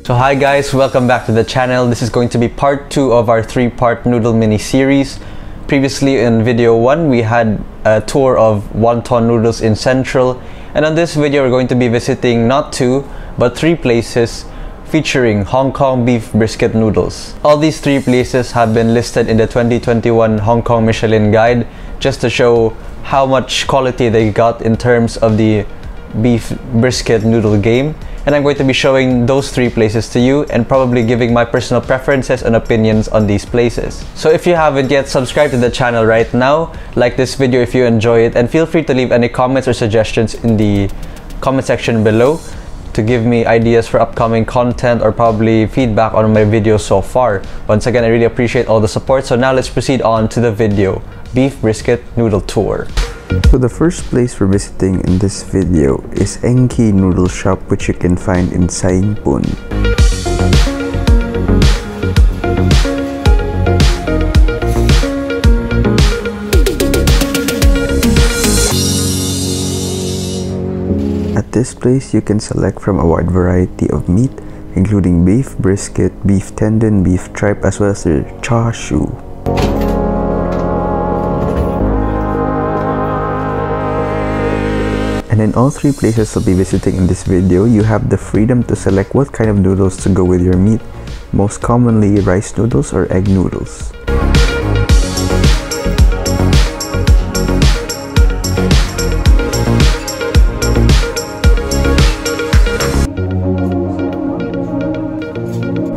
So hi guys, welcome back to the channel. This is going to be part 2 of our 3-part noodle mini series. Previously in video 1 we had a tour of wonton noodles in Central, and on this video we're going to be visiting not 2 but 3 places featuring Hong Kong beef brisket noodles. All these 3 places have been listed in the 2021 Hong Kong Michelin Guide just to show how much quality they got in terms of the beef brisket noodle game. And I'm going to be showing those 3 places to you and probably giving my personal preferences and opinions on these places. So if you haven't yet, subscribe to the channel right now, like this video if you enjoy it, and feel free to leave any comments or suggestions in the comment section below to give me ideas for upcoming content or probably feedback on my videos so far. Once again, I really appreciate all the support. So now let's proceed on to the video. Beef brisket noodle tour. So the first place we're visiting in this video is Eng Kee Noodle shop, which you can find in Sai Ying Pun. At this place, you can select from a wide variety of meat, including beef brisket, beef tendon, beef tripe, as well as their char siu. And in all 3 places we'll be visiting in this video, you have the freedom to select what kind of noodles to go with your meat, most commonly rice noodles or egg noodles.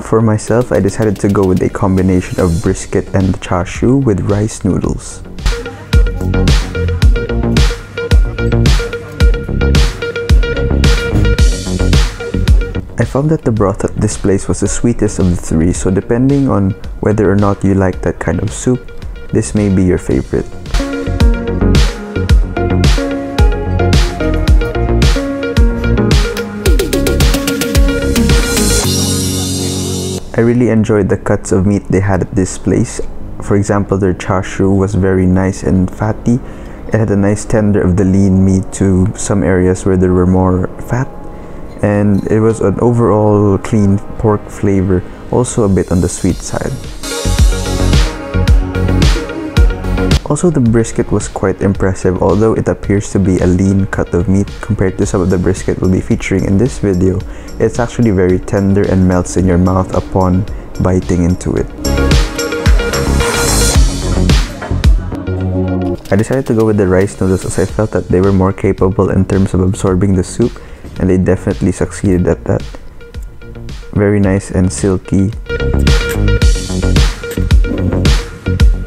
For myself, I decided to go with a combination of brisket and char siu with rice noodles. I found that the broth at this place was the sweetest of the 3, so depending on whether or not you like that kind of soup, this may be your favorite. I really enjoyed the cuts of meat they had at this place. For example, their char siu was very nice and fatty. It had a nice tender of the lean meat to some areas where there were more fat. And it was an overall clean pork flavor, also a bit on the sweet side. Also, the brisket was quite impressive, although it appears to be a lean cut of meat compared to some of the brisket we'll be featuring in this video. It's actually very tender and melts in your mouth upon biting into it. I decided to go with the rice noodles as I felt that they were more capable in terms of absorbing the soup, and they definitely succeeded at that. Very nice and silky.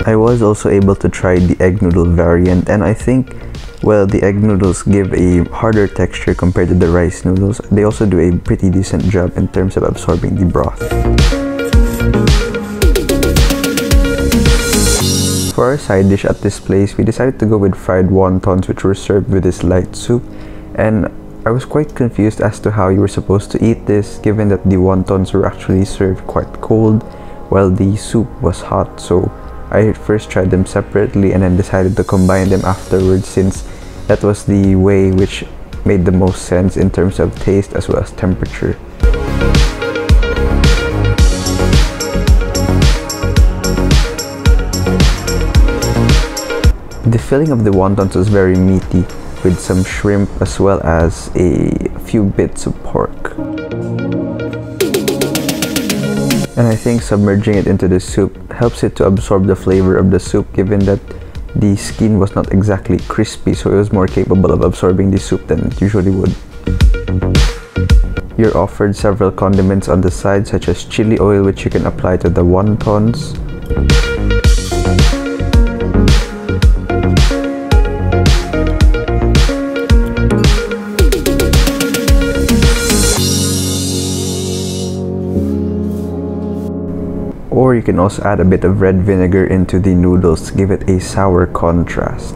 I was also able to try the egg noodle variant, and I think, well, the egg noodles give a harder texture compared to the rice noodles. They also do a pretty decent job in terms of absorbing the broth. For our side dish at this place, we decided to go with fried wontons, which were served with this light soup, and I was quite confused as to how you were supposed to eat this, given that the wontons were actually served quite cold while the soup was hot. So I first tried them separately and then decided to combine them afterwards, since that was the way which made the most sense in terms of taste as well as temperature. The filling of the wontons was very meaty, with some shrimp as well as a few bits of pork. And I think submerging it into the soup helps it to absorb the flavor of the soup, given that the skin was not exactly crispy, so it was more capable of absorbing the soup than it usually would. You're offered several condiments on the side, such as chili oil, which you can apply to the wontons. Or you can also add a bit of red vinegar into the noodles to give it a sour contrast.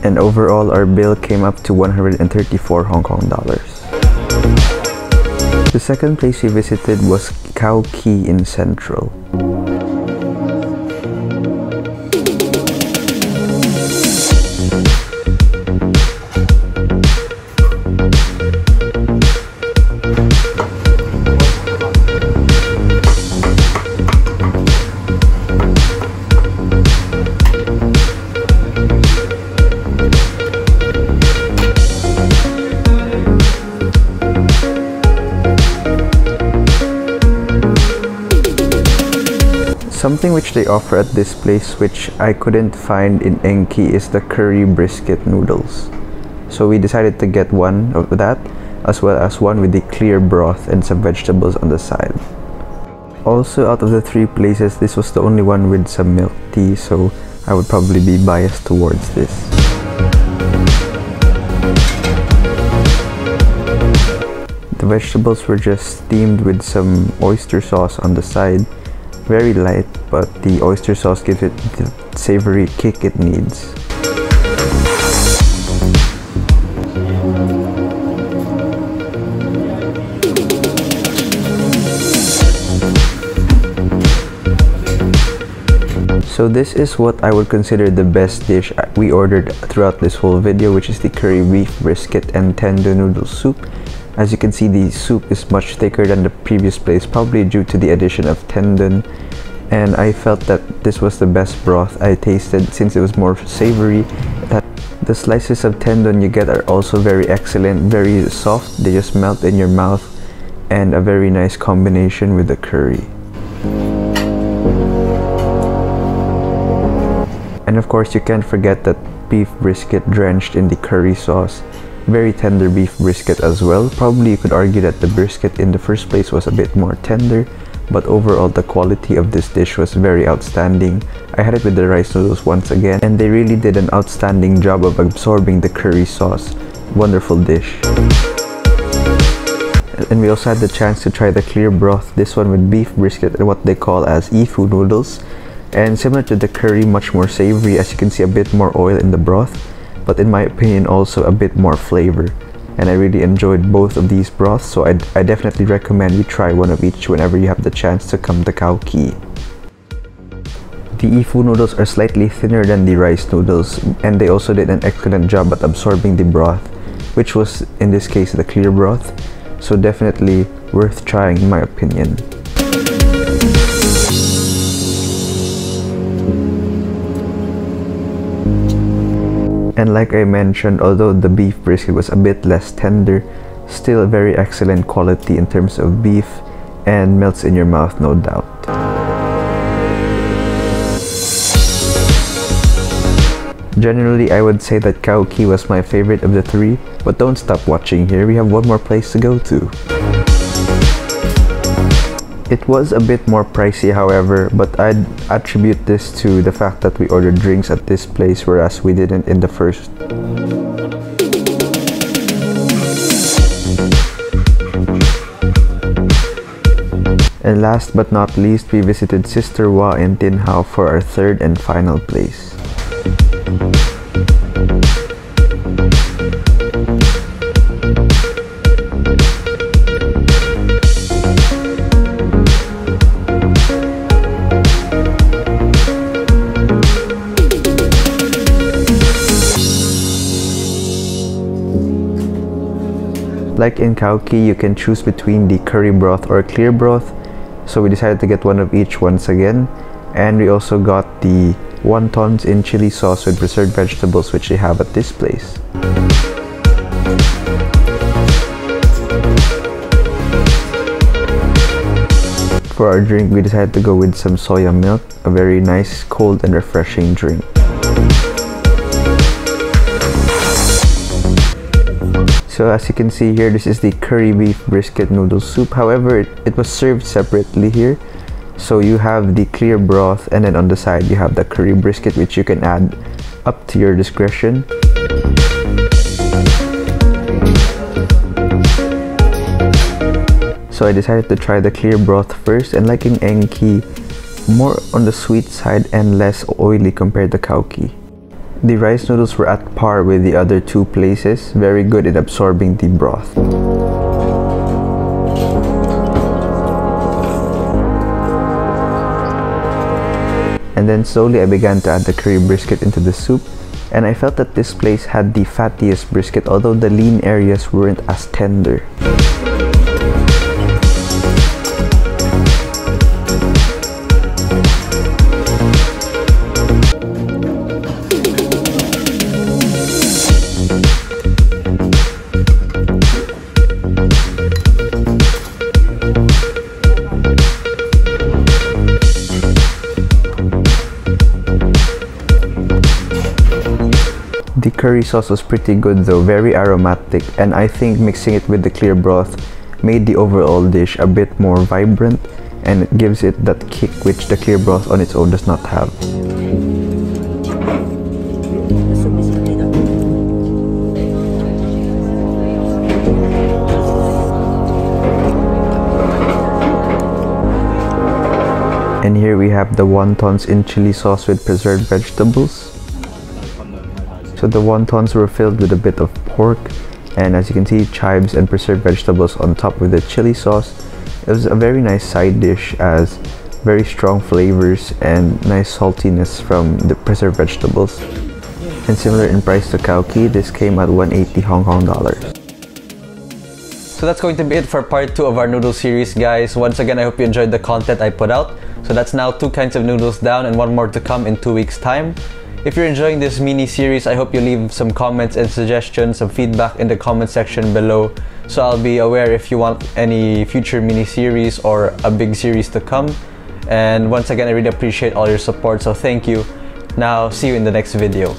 and overall our bill came up to 134 Hong Kong dollars. The second place we visited was Gough St in Central. Something which they offer at this place which I couldn't find in Eng Kee is the curry brisket noodles. So we decided to get one of that as well as one with the clear broth and some vegetables on the side. Also, out of the three places, this was the only one with some milk tea, so I would probably be biased towards this. The vegetables were just steamed with some oyster sauce on the side. Very light, but the oyster sauce gives it the savory kick it needs. So this is what I would consider the best dish we ordered throughout this whole video, which is the curry beef brisket and tender noodle soup. As you can see, the soup is much thicker than the previous place, probably due to the addition of tendon, and I felt that this was the best broth I tasted since it was more savory. The slices of tendon you get are also very excellent, very soft, they just melt in your mouth, and a very nice combination with the curry. And of course, you can't forget that beef brisket drenched in the curry sauce. Very tender beef brisket as well. Probably you could argue that the brisket in the first place was a bit more tender, but overall the quality of this dish was very outstanding. I had it with the rice noodles once again, and they really did an outstanding job of absorbing the curry sauce. Wonderful dish. And we also had the chance to try the clear broth, this one with beef brisket and what they call as ifu noodles. And similar to the curry, much more savory. As you can see, a bit more oil in the broth, but in my opinion also a bit more flavor, and I really enjoyed both of these broths, so I definitely recommend you try one of each whenever you have the chance to come to Gough St. The ifu noodles are slightly thinner than the rice noodles, and they also did an excellent job at absorbing the broth, which was in this case the clear broth, so definitely worth trying in my opinion. And like I mentioned, although the beef brisket was a bit less tender, still very excellent quality in terms of beef and melts in your mouth, no doubt. Generally, I would say that Gough St was my favorite of the three, but don't stop watching here, we have one more place to go to. It was a bit more pricey, however, but I'd attribute this to the fact that we ordered drinks at this place, whereas we didn't in the first. And last but not least, we visited Sister Wa in Tin Hau for our third and final place. Like in Gough St, you can choose between the curry broth or clear broth, so we decided to get one of each once again. And we also got the wontons in chili sauce with preserved vegetables, which they have at this place. For our drink, we decided to go with some soya milk, a very nice, cold and refreshing drink. So as you can see here, this is the curry beef brisket noodle soup. However, it was served separately here. So you have the clear broth, and then on the side you have the curry brisket, which you can add up to your discretion. So I decided to try the clear broth first, and like in Eng Kee, more on the sweet side and less oily compared to Gough St. The rice noodles were at par with the other two places, very good in absorbing the broth. And then slowly I began to add the curry brisket into the soup, and I felt that this place had the fattiest brisket, although the lean areas weren't as tender. The curry sauce was pretty good though, very aromatic, and I think mixing it with the clear broth made the overall dish a bit more vibrant, and it gives it that kick which the clear broth on its own does not have. And here we have the wontons in chili sauce with preserved vegetables. So the wontons were filled with a bit of pork, and as you can see, chives and preserved vegetables on top with the chili sauce. It was a very nice side dish, as very strong flavors and nice saltiness from the preserved vegetables. And similar in price to Gough, this came at 180 Hong Kong dollars. So that's going to be it for part 2 of our noodle series, guys. Once again, I hope you enjoyed the content I put out. So that's now 2 kinds of noodles down and 1 more to come in 2 weeks' time. If you're enjoying this mini series, I hope you leave some comments and suggestions, some feedback in the comment section below, so I'll be aware if you want any future mini series or a big series to come. And once again, I really appreciate all your support, so thank you. Now, see you in the next video.